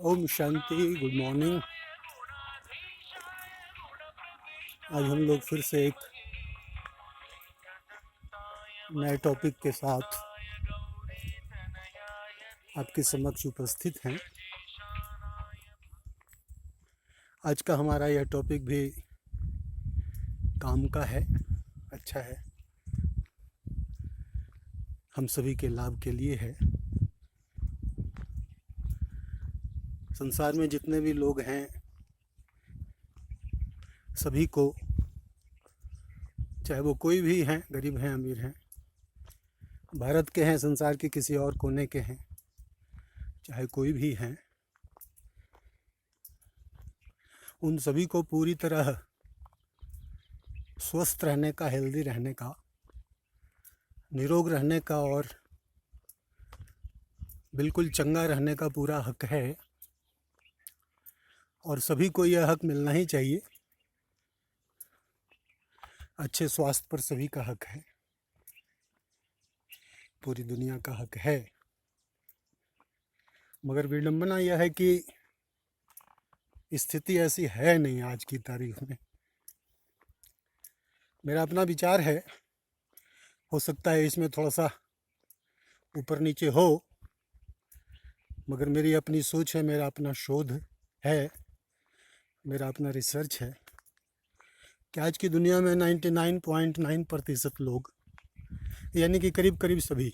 Om Shanti. Good morning. आज हम लोग फिर से एक नए टॉपिक के साथ आपके समक्ष उपस्थित हैं। आज का हमारा यह टॉपिक भी काम का है, अच्छा है, हम सभी के लाभ के लिए है। संसार में जितने भी लोग हैं सभी को, चाहे वो कोई भी हैं, गरीब हैं अमीर हैं, भारत के हैं, संसार के किसी और कोने के हैं, चाहे कोई भी हैं, उन सभी को पूरी तरह स्वस्थ रहने का, हेल्दी रहने का, निरोग रहने का और बिल्कुल चंगा रहने का पूरा हक है। और सभी को यह हक मिलना ही चाहिए। अच्छे स्वास्थ्य पर सभी का हक है, पूरी दुनिया का हक है। मगर विडंबना यह है कि स्थिति ऐसी है नहीं आज की तारीख में। मेरा अपना विचार है, हो सकता है इसमें थोड़ा सा ऊपर नीचे हो, मगर मेरी अपनी सोच है, मेरा अपना शोध है, मेरा अपना रिसर्च है कि आज की दुनिया में 99.9% लोग, यानी कि करीब करीब सभी,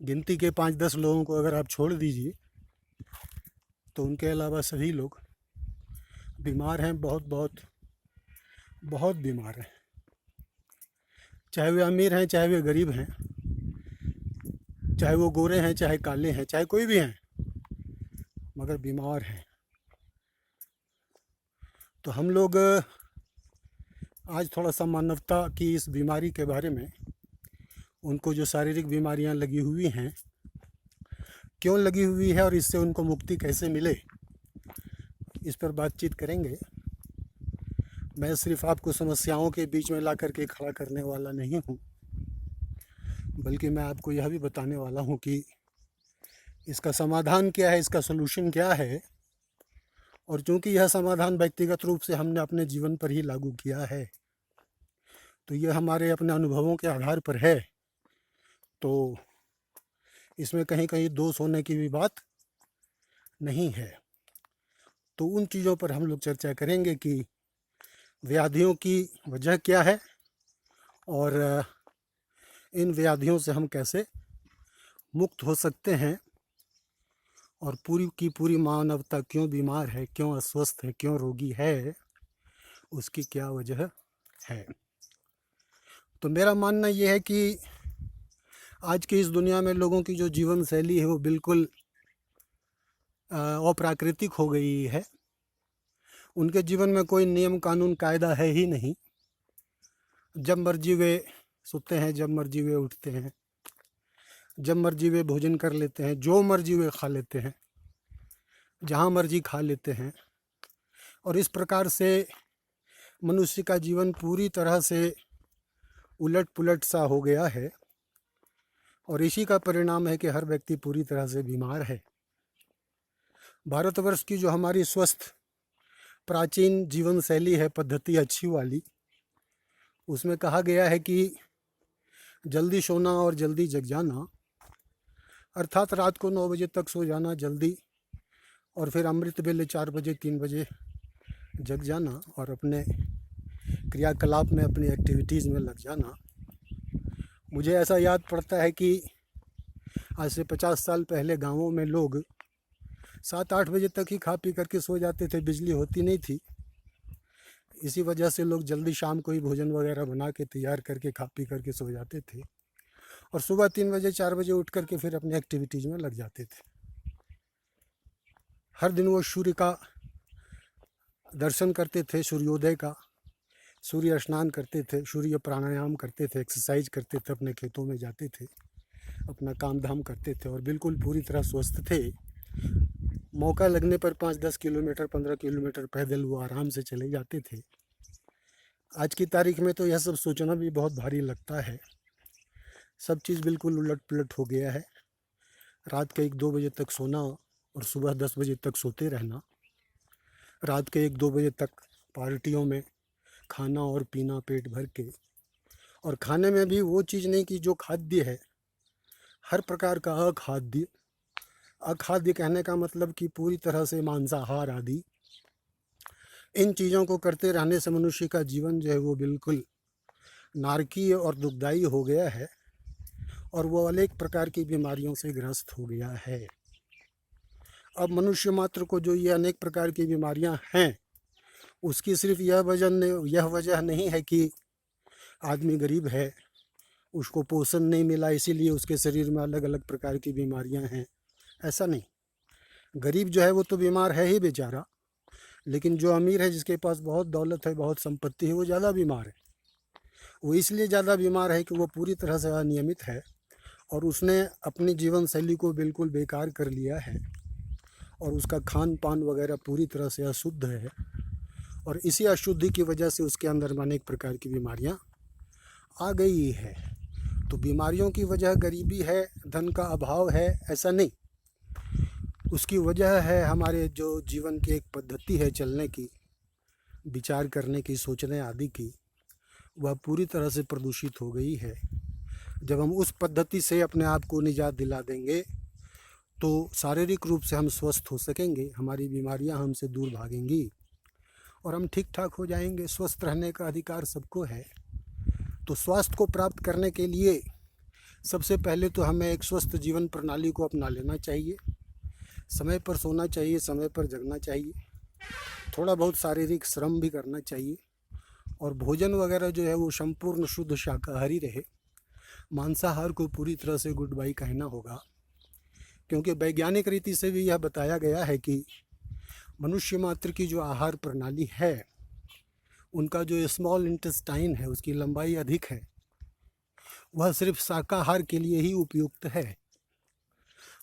गिनती के 5-10 लोगों को अगर आप छोड़ दीजिए तो उनके अलावा सभी लोग बीमार हैं, बहुत बहुत बहुत बीमार हैं। चाहे वे अमीर हैं, चाहे वे गरीब हैं, चाहे वो गोरे हैं, चाहे काले हैं, चाहे कोई भी हैं, मगर बीमार हैं। तो हम लोग आज थोड़ा सा मानवता की इस बीमारी के बारे में, उनको जो शारीरिक बीमारियां लगी हुई हैं, क्यों लगी हुई है और इससे उनको मुक्ति कैसे मिले, इस पर बातचीत करेंगे। मैं सिर्फ आपको समस्याओं के बीच में ला करके खड़ा करने वाला नहीं हूँ, बल्कि मैं आपको यह भी बताने वाला हूँ कि इसका समाधान क्या है, इसका सलूशन क्या है। और चूँकि यह समाधान व्यक्तिगत रूप से हमने अपने जीवन पर ही लागू किया है, तो यह हमारे अपने अनुभवों के आधार पर है, तो इसमें कहीं कहीं दोष होने की भी बात नहीं है। तो उन चीज़ों पर हम लोग चर्चा करेंगे कि व्याधियों की वजह क्या है और इन व्याधियों से हम कैसे मुक्त हो सकते हैं, और पूरी की पूरी मानवता क्यों बीमार है, क्यों अस्वस्थ है, क्यों रोगी है, उसकी क्या वजह है। तो मेरा मानना यह है कि आज की इस दुनिया में लोगों की जो जीवन शैली है वो बिल्कुल अप्राकृतिक हो गई है। उनके जीवन में कोई नियम कानून कायदा है ही नहीं। जब मर्जी वे सोते हैं, जब मर्जी वे उठते हैं, जब मर्जी वे भोजन कर लेते हैं, जो मर्जी वे खा लेते हैं, जहाँ मर्जी खा लेते हैं। और इस प्रकार से मनुष्य का जीवन पूरी तरह से उलट पुलट सा हो गया है, और इसी का परिणाम है कि हर व्यक्ति पूरी तरह से बीमार है। भारतवर्ष की जो हमारी स्वस्थ प्राचीन जीवन शैली है, पद्धति अच्छी वाली, उसमें कहा गया है कि जल्दी सोना और जल्दी जग जाना, अर्थात रात को 9 बजे तक सो जाना जल्दी, और फिर अमृत वेले 4 बजे 3 बजे जग जाना और अपने क्रियाकलाप में, अपनी एक्टिविटीज़ में लग जाना। मुझे ऐसा याद पड़ता है कि आज से 50 साल पहले गाँवों में लोग 7-8 बजे तक ही खा पी करके सो जाते थे, बिजली होती नहीं थी। इसी वजह से लोग जल्दी शाम को ही भोजन वगैरह बना के तैयार करके खा पी करके सो जाते थे, और सुबह 3 बजे 4 बजे उठ करके फिर अपनी एक्टिविटीज़ में लग जाते थे। हर दिन वो सूर्य का दर्शन करते थे, सूर्योदय का, सूर्य स्नान करते थे, सूर्य प्राणायाम करते थे, एक्सरसाइज करते थे, अपने खेतों में जाते थे, अपना काम धाम करते थे और बिल्कुल पूरी तरह स्वस्थ थे। मौका लगने पर 5-10 किलोमीटर 15 किलोमीटर पैदल वो आराम से चले जाते थे। आज की तारीख में तो यह सब सोचना भी बहुत भारी लगता है। सब चीज़ बिल्कुल उलट पुलट हो गया है। रात के 1-2 बजे तक सोना और सुबह 10 बजे तक सोते रहना, रात के 1-2 बजे तक पार्टियों में खाना और पीना पेट भर के, और खाने में भी वो चीज़ नहीं कि जो खाद्य है, हर प्रकार का अखाद्य। अखाद्य कहने का मतलब कि पूरी तरह से मांसाहार आदि, इन चीज़ों को करते रहने से मनुष्य का जीवन जो है वो बिल्कुल नारकीय और दुखदायी हो गया है, और वो अनेक प्रकार की बीमारियों से ग्रस्त हो गया है। अब मनुष्य मात्र को जो ये अनेक प्रकार की बीमारियां हैं, उसकी सिर्फ यह वजह नहीं है कि आदमी गरीब है, उसको पोषण नहीं मिला इसीलिए उसके शरीर में अलग अलग प्रकार की बीमारियां हैं, ऐसा नहीं। गरीब जो है वो तो बीमार है ही बेचारा, लेकिन जो अमीर है, जिसके पास बहुत दौलत है, बहुत संपत्ति है, वो ज़्यादा बीमार है। वो इसलिए ज़्यादा बीमार है कि वो पूरी तरह से अनियमित है और उसने अपनी जीवन शैली को बिल्कुल बेकार कर लिया है, और उसका खान पान वगैरह पूरी तरह से अशुद्ध है, और इसी अशुद्धि की वजह से उसके अंदर अनेक प्रकार की बीमारियां आ गई है। तो बीमारियों की वजह गरीबी है, धन का अभाव है, ऐसा नहीं। उसकी वजह है हमारे जो जीवन की एक पद्धति है चलने की, विचार करने की, सोचने आदि की, वह पूरी तरह से प्रदूषित हो गई है। जब हम उस पद्धति से अपने आप को निजात दिला देंगे तो शारीरिक रूप से हम स्वस्थ हो सकेंगे, हमारी बीमारियां हमसे दूर भागेंगी और हम ठीक ठाक हो जाएंगे। स्वस्थ रहने का अधिकार सबको है। तो स्वास्थ्य को प्राप्त करने के लिए सबसे पहले तो हमें एक स्वस्थ जीवन प्रणाली को अपना लेना चाहिए। समय पर सोना चाहिए, समय पर जगना चाहिए, थोड़ा बहुत शारीरिक श्रम भी करना चाहिए, और भोजन वगैरह जो है वो संपूर्ण शुद्ध शाकाहारी रहे। मांसाहार को पूरी तरह से गुड बाई कहना होगा, क्योंकि वैज्ञानिक रीति से भी यह बताया गया है कि मनुष्य मात्र की जो आहार प्रणाली है, उनका जो स्मॉल इंटेस्टाइन है, उसकी लंबाई अधिक है, वह सिर्फ शाकाहार के लिए ही उपयुक्त है,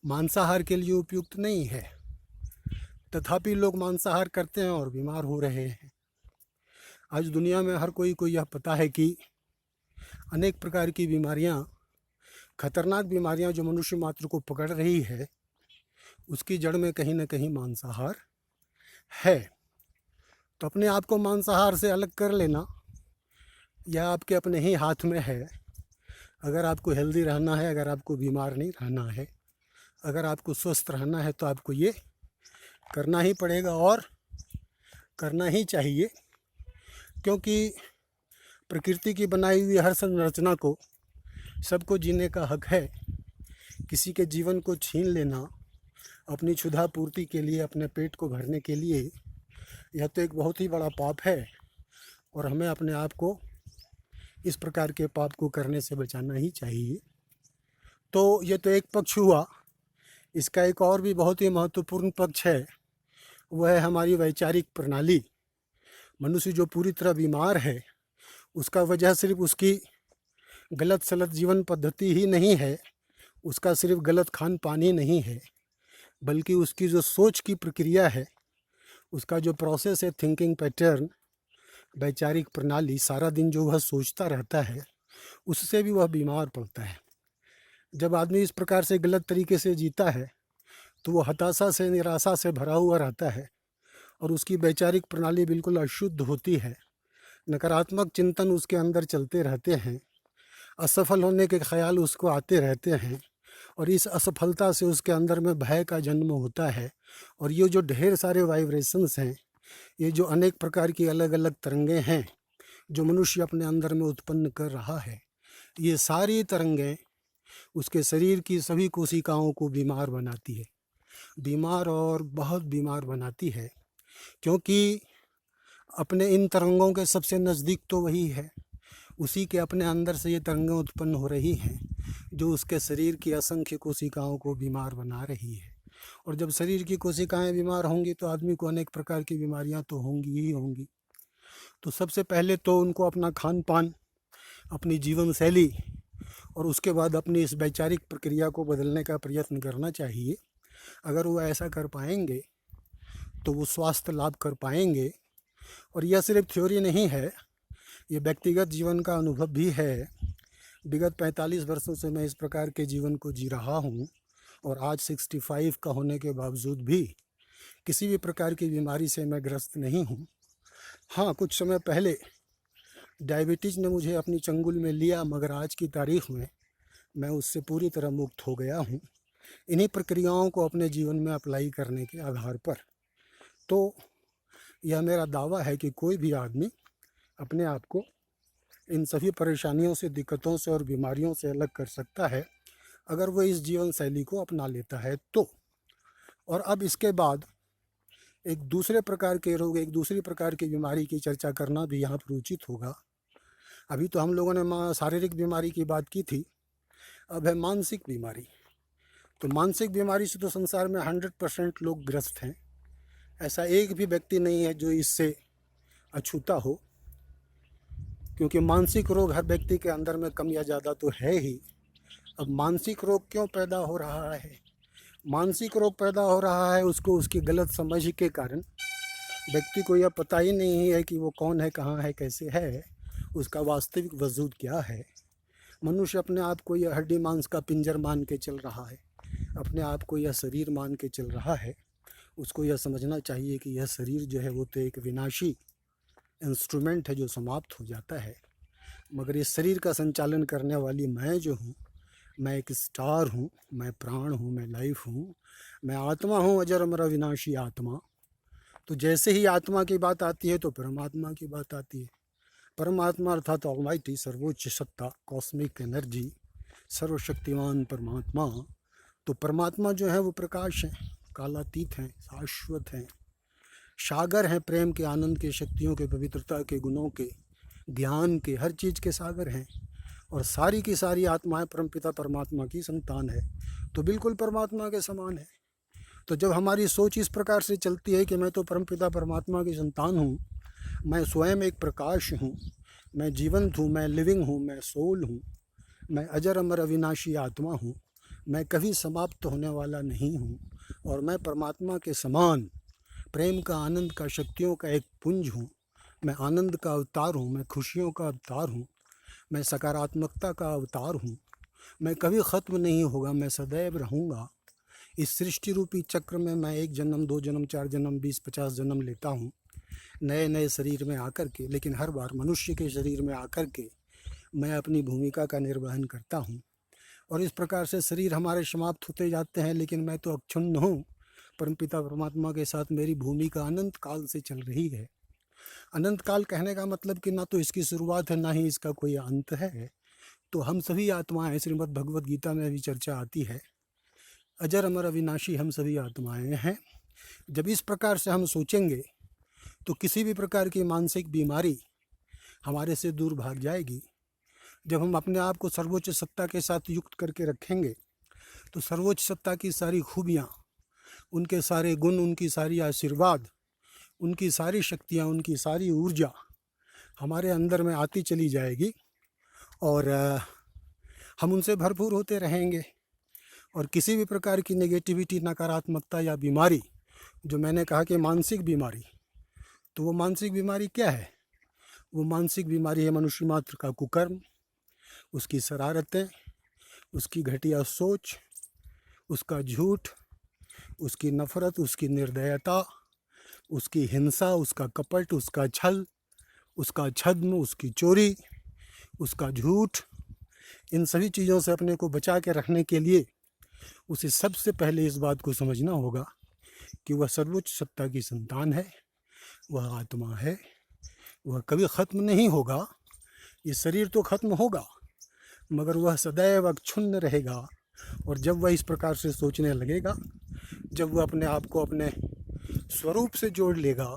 मांसाहार के लिए उपयुक्त नहीं है। तथापि लोग मांसाहार करते हैं और बीमार हो रहे हैं। आज दुनिया में हर कोई को यह पता है कि अनेक प्रकार की बीमारियां, खतरनाक बीमारियां जो मनुष्य मात्र को पकड़ रही है, उसकी जड़ में कहीं ना कहीं मांसाहार है। तो अपने आप को मांसाहार से अलग कर लेना यह आपके अपने ही हाथ में है। अगर आपको हेल्दी रहना है, अगर आपको बीमार नहीं रहना है, अगर आपको स्वस्थ रहना है, तो आपको ये करना ही पड़ेगा और करना ही चाहिए, क्योंकि प्रकृति की बनाई हुई हर संरचना को सबको जीने का हक है। किसी के जीवन को छीन लेना अपनी क्षुधा पूर्ति के लिए, अपने पेट को भरने के लिए, यह तो एक बहुत ही बड़ा पाप है, और हमें अपने आप को इस प्रकार के पाप को करने से बचाना ही चाहिए। तो ये तो एक पक्ष हुआ। इसका एक और भी बहुत ही महत्वपूर्ण पक्ष है, वह है हमारी वैचारिक प्रणाली। मनुष्य जो पूरी तरह बीमार है, उसका वजह सिर्फ उसकी गलत सलत जीवन पद्धति ही नहीं है, उसका सिर्फ गलत खान पान ही नहीं है, बल्कि उसकी जो सोच की प्रक्रिया है, उसका जो प्रोसेस है, थिंकिंग पैटर्न, वैचारिक प्रणाली, सारा दिन जो वह सोचता रहता है, उससे भी वह बीमार पड़ता है। जब आदमी इस प्रकार से गलत तरीके से जीता है तो वो हताशा से, निराशा से भरा हुआ रहता है, और उसकी वैचारिक प्रणाली बिल्कुल अशुद्ध होती है। नकारात्मक चिंतन उसके अंदर चलते रहते हैं, असफल होने के ख्याल उसको आते रहते हैं, और इस असफलता से उसके अंदर में भय का जन्म होता है। और ये जो ढेर सारे वाइब्रेशंस हैं, ये जो अनेक प्रकार की अलग अलग तरंगें हैं जो मनुष्य अपने अंदर में उत्पन्न कर रहा है, ये सारी तरंगें उसके शरीर की सभी कोशिकाओं को बीमार बनाती है, बीमार और बहुत बीमार बनाती है। क्योंकि अपने इन तरंगों के सबसे नज़दीक तो वही है, उसी के अपने अंदर से ये तरंगें उत्पन्न हो रही हैं जो उसके शरीर की असंख्य कोशिकाओं को बीमार बना रही है। और जब शरीर की कोशिकाएं बीमार होंगी तो आदमी को अनेक प्रकार की बीमारियां तो होंगी ही होंगी। तो सबसे पहले तो उनको अपना खान पान, अपनी जीवन शैली, और उसके बाद अपनी इस वैचारिक प्रक्रिया को बदलने का प्रयत्न करना चाहिए। अगर वो ऐसा कर पाएंगे तो वो स्वास्थ्य लाभ कर पाएंगे। और यह सिर्फ थ्योरी नहीं है, ये व्यक्तिगत जीवन का अनुभव भी है। विगत 45 वर्षों से मैं इस प्रकार के जीवन को जी रहा हूँ, और आज 65 का होने के बावजूद भी किसी भी प्रकार की बीमारी से मैं ग्रस्त नहीं हूँ। हाँ, कुछ समय पहले डायबिटीज़ ने मुझे अपनी चंगुल में लिया, मगर आज की तारीख़ में मैं उससे पूरी तरह मुक्त हो गया हूँ, इन्हीं प्रक्रियाओं को अपने जीवन में अप्लाई करने के आधार पर। तो यह मेरा दावा है कि कोई भी आदमी अपने आप को इन सभी परेशानियों से, दिक्कतों से और बीमारियों से अलग कर सकता है, अगर वो इस जीवन शैली को अपना लेता है तो। और अब इसके बाद एक दूसरे प्रकार के रोग, एक दूसरी प्रकार की बीमारी की चर्चा करना भी यहाँ पर उचित होगा। अभी तो हम लोगों ने शारीरिक बीमारी की बात की थी, अब है मानसिक बीमारी। तो मानसिक बीमारी से तो संसार में 100% लोग ग्रस्त हैं। ऐसा एक भी व्यक्ति नहीं है जो इससे अछूता हो, क्योंकि मानसिक रोग हर व्यक्ति के अंदर में कम या ज़्यादा तो है ही। अब मानसिक रोग क्यों पैदा हो रहा है? मानसिक रोग पैदा हो रहा है उसको उसकी गलत समझ के कारण। व्यक्ति को यह पता ही नहीं है कि वो कौन है, कहाँ है, कैसे है, उसका वास्तविक वजूद क्या है। मनुष्य अपने आप को यह हड्डी मांस का पिंजर मान के चल रहा है, अपने आप को यह शरीर मान के चल रहा है। उसको यह समझना चाहिए कि यह शरीर जो है वो तो एक विनाशी इंस्ट्रूमेंट है जो समाप्त हो जाता है, मगर इस शरीर का संचालन करने वाली मैं जो हूँ, मैं एक स्टार हूँ, मैं प्राण हूँ, मैं लाइफ हूँ, मैं आत्मा हूँ, अजर अमर अविनाशी आत्मा। तो जैसे ही आत्मा की बात आती है तो परमात्मा की बात आती है। परमात्मा अर्थात ऑलमाइटी, सर्वोच्च सत्ता, कॉस्मिक एनर्जी, सर्वशक्तिमान परमात्मा। तो परमात्मा जो है वो प्रकाश है, कालातीत हैं, शाश्वत हैं, सागर हैं, प्रेम के, आनंद के, शक्तियों के, पवित्रता के, गुणों के, ज्ञान के, हर चीज़ के सागर हैं। और सारी की सारी आत्माएं परमपिता परमात्मा की संतान है, तो बिल्कुल परमात्मा के समान है। तो जब हमारी सोच इस प्रकार से चलती है कि मैं तो परमपिता परमात्मा की संतान हूँ, मैं स्वयं एक प्रकाश हूँ, मैं जीवंत हूँ, मैं लिविंग हूँ, मैं सोल हूँ, मैं अजर अमर अविनाशी आत्मा हूँ, मैं कभी समाप्त होने वाला नहीं हूँ, और मैं परमात्मा के समान प्रेम का, आनंद का, शक्तियों का एक पुंज हूँ। मैं आनंद का अवतार हूँ, मैं खुशियों का अवतार हूँ, मैं सकारात्मकता का अवतार हूँ। मैं कभी ख़त्म नहीं होगा, मैं सदैव रहूँगा। इस सृष्टि रूपी चक्र में मैं 1 जन्म, 2 जन्म, 4 जन्म, 20-50 जन्म लेता हूँ नए नए शरीर में आकर के, लेकिन हर बार मनुष्य के शरीर में आकर के मैं अपनी भूमिका का निर्वहन करता हूँ। और इस प्रकार से शरीर हमारे समाप्त होते जाते हैं, लेकिन मैं तो अक्षुण्ण हूँ। परमपिता परमात्मा के साथ मेरी भूमिका अनंत काल से चल रही है। अनंत काल कहने का मतलब कि ना तो इसकी शुरुआत है, ना ही इसका कोई अंत है। तो हम सभी आत्माएं, श्रीमद् भगवद गीता में भी चर्चा आती है, अजर अमर अविनाशी हम सभी आत्माएं हैं। जब इस प्रकार से हम सोचेंगे तो किसी भी प्रकार की मानसिक बीमारी हमारे से दूर भाग जाएगी। जब हम अपने आप को सर्वोच्च सत्ता के साथ युक्त करके रखेंगे तो सर्वोच्च सत्ता की सारी खूबियाँ, उनके सारे गुण, उनकी सारी आशीर्वाद, उनकी सारी शक्तियाँ, उनकी सारी ऊर्जा हमारे अंदर में आती चली जाएगी, और हम उनसे भरपूर होते रहेंगे। और किसी भी प्रकार की नेगेटिविटी, नकारात्मकता या बीमारी, जो मैंने कहा कि मानसिक बीमारी, तो वो मानसिक बीमारी क्या है? वो मानसिक बीमारी है मनुष्य मात्र का कुकर्म, उसकी शरारतें, उसकी घटिया सोच, उसका झूठ, उसकी नफ़रत, उसकी निर्दयता, उसकी हिंसा, उसका कपट, उसका छल, उसका छद्म, उसकी चोरी, उसका झूठ। इन सभी चीज़ों से अपने को बचा के रखने के लिए उसे सबसे पहले इस बात को समझना होगा कि वह सर्वोच्च सत्ता की संतान है, वह आत्मा है, वह कभी ख़त्म नहीं होगा। ये शरीर तो ख़त्म होगा, मगर वह सदैव अक्षुण्ण रहेगा। और जब वह इस प्रकार से सोचने लगेगा, जब वह अपने आप को अपने स्वरूप से जोड़ लेगा,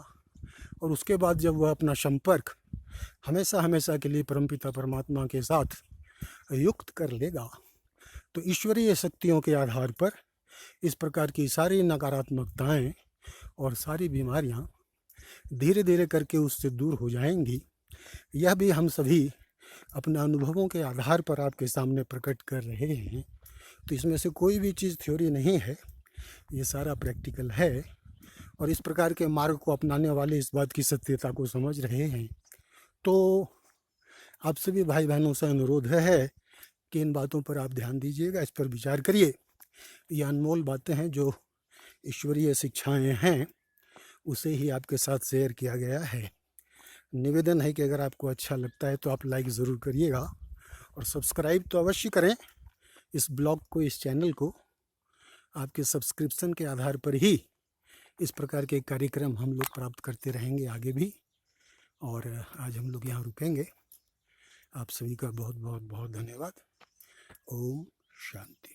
और उसके बाद जब वह अपना संपर्क हमेशा हमेशा के लिए परमपिता परमात्मा के साथ युक्त कर लेगा, तो ईश्वरीय शक्तियों के आधार पर इस प्रकार की सारी नकारात्मकताएं और सारी बीमारियां धीरे धीरे करके उससे दूर हो जाएंगी। यह भी हम सभी अपने अनुभवों के आधार पर आपके सामने प्रकट कर रहे हैं। तो इसमें से कोई भी चीज़ थ्योरी नहीं है, ये सारा प्रैक्टिकल है। और इस प्रकार के मार्ग को अपनाने वाले इस बात की सत्यता को समझ रहे हैं। तो आप सभी भाई बहनों से अनुरोध है कि इन बातों पर आप ध्यान दीजिएगा, इस पर विचार करिए ये अनमोल बातें हैं जो ईश्वरीय शिक्षाएं हैं, उसे ही आपके साथ शेयर किया गया है। निवेदन है कि अगर आपको अच्छा लगता है तो आप लाइक ज़रूर करिएगा और सब्सक्राइब तो अवश्य करें इस ब्लॉग को, इस चैनल को। आपके सब्सक्रिप्शन के आधार पर ही इस प्रकार के कार्यक्रम हम लोग प्राप्त करते रहेंगे आगे भी। और आज हम लोग यहाँ रुकेंगे। आप सभी का बहुत बहुत बहुत धन्यवाद। ओम शांति।